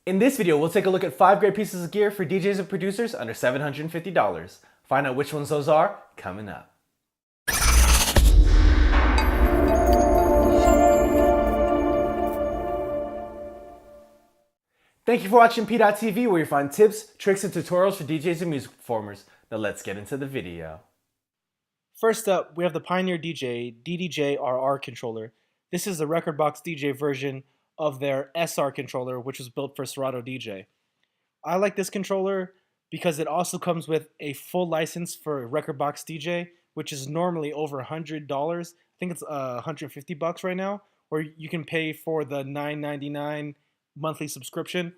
In this video, we'll take a look at 5 great pieces of gear for DJs and producers under $750. Find out which ones those are coming up. Thank you for watching PDot TV, where you find tips, tricks, and tutorials for DJs and music performers. Now let's get into the video. First up, we have the Pioneer DJ DDJ-RR controller. This is the Rekordbox DJ version of their SR controller, which was built for Serato DJ. I like this controller because it also comes with a full license for Rekordbox DJ, which is normally over $100. I think it's $150 right now, or you can pay for the $9.99 monthly subscription.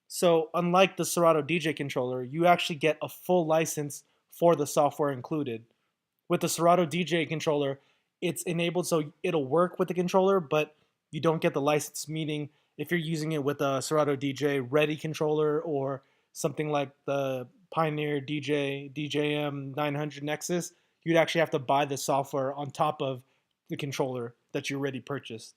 So unlike the Serato DJ controller, you actually get a full license for the software included. With the Serato DJ controller, it's enabled so it'll work with the controller, but you don't get the license, meaning if you're using it with a Serato DJ Ready controller or something like the Pioneer DJ DJM900 Nexus, you'd actually have to buy the software on top of the controller that you already purchased.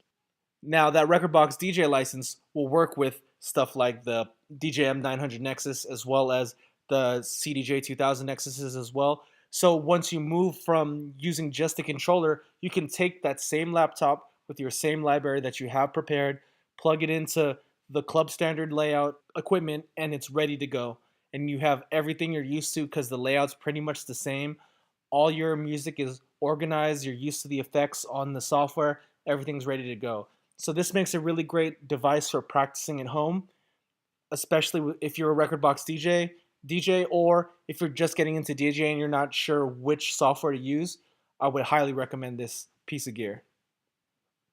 Now, that Rekordbox DJ license will work with stuff like the DJM900 Nexus as well as the CDJ2000 Nexuses as well. So once you move from using just the controller, you can take that same laptop with your same library that you have prepared, plug it into the club standard layout equipment, and it's ready to go. And you have everything you're used to because the layout's pretty much the same. All your music is organized, you're used to the effects on the software, everything's ready to go. So this makes a really great device for practicing at home, especially if you're a Rekordbox DJ, or if you're just getting into DJing and you're not sure which software to use. I would highly recommend this piece of gear.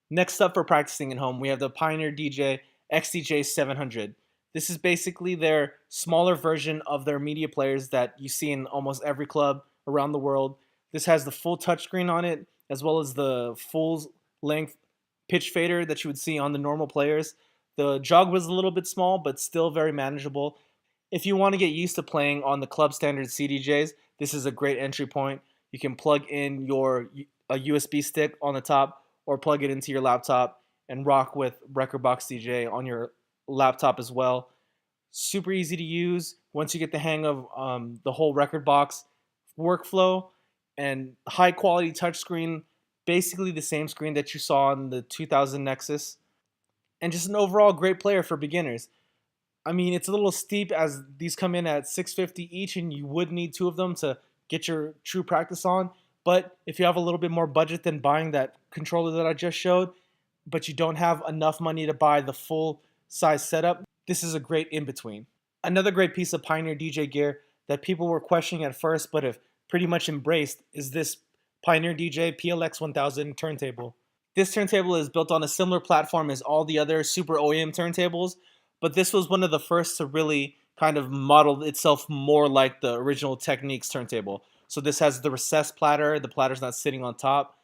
Next up for practicing at home, we have the Pioneer DJ XDJ700. This is basically their smaller version of their media players that you see in almost every club around the world. This has the full touchscreen on it, as well as the full length pitch fader that you would see on the normal players. The jog was a little bit small, but still very manageable. If you want to get used to playing on the club standard CDJs, this is a great entry point. You can plug in a USB stick on the top or plug it into your laptop and rock with Rekordbox DJ on your laptop as well. Super easy to use once you get the hang of the whole Rekordbox workflow, and high quality touchscreen, basically the same screen that you saw on the 2000 Nexus, and just an overall great player for beginners. I mean, it's a little steep as these come in at $650 each, and you would need 2 of them to get your true practice on. But if you have a little bit more budget than buying that controller that I just showed, but you don't have enough money to buy the full size setup, this is a great in-between. Another great piece of Pioneer DJ gear that people were questioning at first but have pretty much embraced is this Pioneer DJ PLX1000 turntable. This turntable is built on a similar platform as all the other super OEM turntables, but this was one of the first to really kind of model itself more like the original Technics turntable. So this has the recessed platter, the platter's not sitting on top.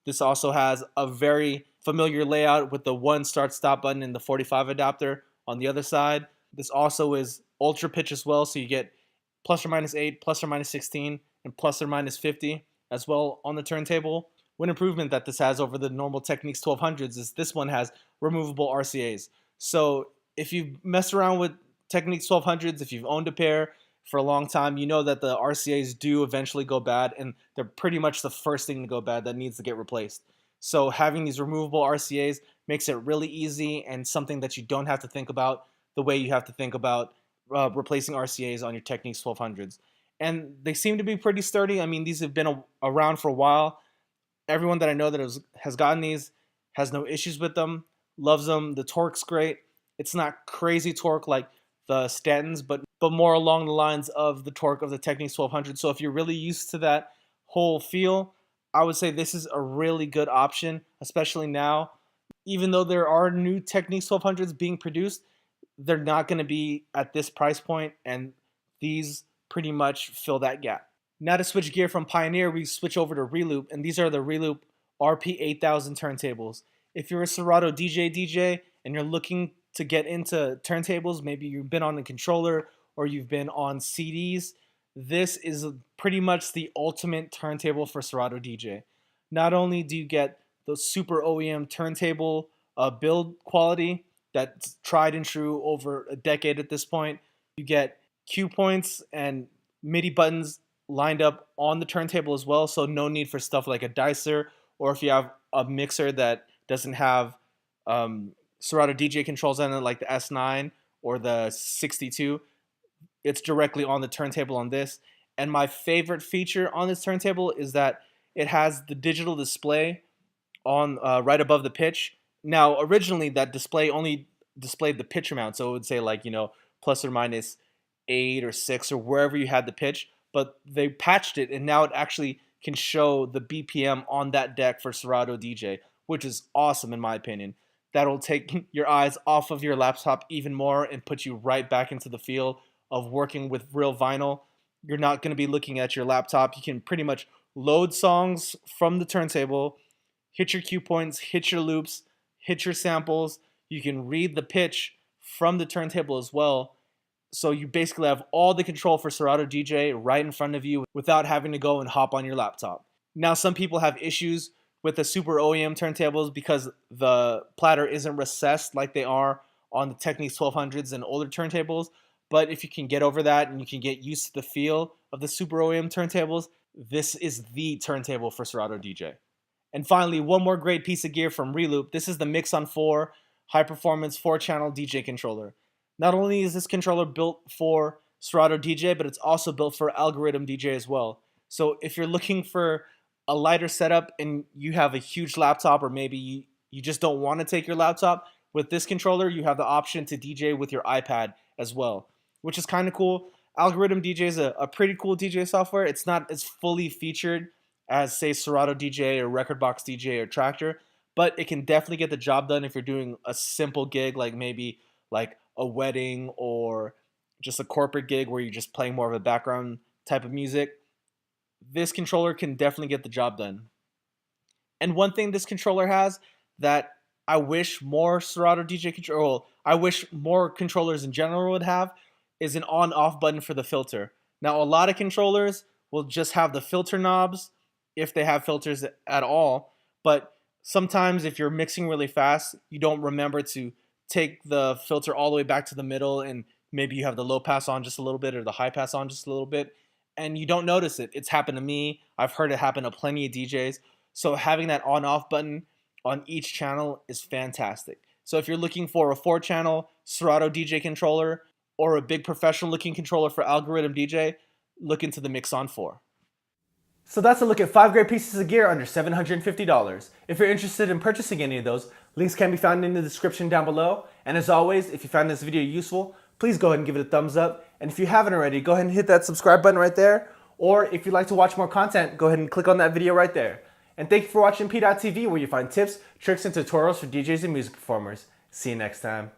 This also has a very familiar layout with the 1 start-stop button and the 45 adapter on the other side. This also is ultra pitch as well, so you get plus or minus 8, plus or minus 16, and plus or minus 50 as well on the turntable. One improvement that this has over the normal Technics 1200s is this one has removable RCAs. So if you've messed around with Technics 1200s, if you've owned a pair for a long time, you know that the RCAs do eventually go bad, and they're pretty much the first thing to go bad that needs to get replaced. So having these removable RCAs makes it really easy and something that you don't have to think about the way you have to think about replacing RCAs on your Technics 1200s. And they seem to be pretty sturdy. I mean, these have been around for a while. Everyone that I know that has gotten these has no issues with them, loves them. The torque's great. It's not crazy torque like the Stantons, but more along the lines of the torque of the Technics 1200. So if you're really used to that whole feel, I would say this is a really good option, especially now. Even though there are new Technics 1200s being produced, they're not going to be at this price point, and these pretty much fill that gap. Now to switch gear from Pioneer, we switch over to Reloop, and these are the Reloop RP8000 turntables. If you're a Serato DJ and you're looking to get into turntables, maybe you've been on a controller or you've been on CDs, this is pretty much the ultimate turntable for Serato DJ. Not only do you get the super OEM turntable build quality that's tried and true over a decade at this point. You get cue points and MIDI buttons lined up on the turntable as well, so no need for stuff like a dicer, or if you have a mixer that doesn't have Serato DJ controls on it, like the S9 or the 62, it's directly on the turntable on this. And my favorite feature on this turntable is that it has the digital display on right above the pitch. Now, originally that display only displayed the pitch amount, so it would say like, plus or minus 8 or 6 or wherever you had the pitch, but they patched it and now it actually can show the BPM on that deck for Serato DJ, which is awesome in my opinion. That'll take your eyes off of your laptop even more and put you right back into the feel of working with real vinyl. You're not going to be looking at your laptop. You can pretty much load songs from the turntable, hit your cue points, hit your loops, hit your samples. You can read the pitch from the turntable as well. So you basically have all the control for Serato DJ right in front of you without having to go and hop on your laptop. Now, some people have issues with the super OEM turntables because the platter isn't recessed like they are on the Technics 1200s and older turntables. But if you can get over that and you can get used to the feel of the super OEM turntables, this is the turntable for Serato DJ. And finally, one more great piece of gear from Reloop. This is the Mixon 4 high-performance 4-channel DJ controller. Not only is this controller built for Serato DJ, but it's also built for algorithm DJ as well. So if you're looking for a lighter setup and you have a huge laptop, or maybe you just don't want to take your laptop, with this controller you have the option to DJ with your iPad as well, which is kind of cool. Algorithm DJ is a pretty cool DJ software. It's not as fully featured as, say, Serato DJ or Rekordbox DJ or Tractor, but it can definitely get the job done if you're doing a simple gig, like maybe like a wedding or just a corporate gig where you're just playing more of a background type of music. This controller can definitely get the job done. And one thing this controller has that I wish more Serato DJ I wish more controllers in general would have, is an on-off button for the filter. Now, a lot of controllers will just have the filter knobs if they have filters at all, but sometimes if you're mixing really fast, you don't remember to take the filter all the way back to the middle, and maybe you have the low pass on just a little bit or the high pass on just a little bit, and you don't notice it. It's happened to me. I've heard it happen to plenty of DJs. So having that on-off button on each channel is fantastic. So if you're looking for a 4-channel Serato DJ controller or a big professional-looking controller for algorithm DJ, look into the Mixon 4. So that's a look at 5 great pieces of gear under $750. If you're interested in purchasing any of those, links can be found in the description down below. And as always, if you found this video useful, please go ahead and give it a thumbs up. And if you haven't already, go ahead and hit that subscribe button right there. Or if you'd like to watch more content, go ahead and click on that video right there. And thank you for watching PDot TV, where you find tips, tricks, and tutorials for DJs and music performers. See you next time.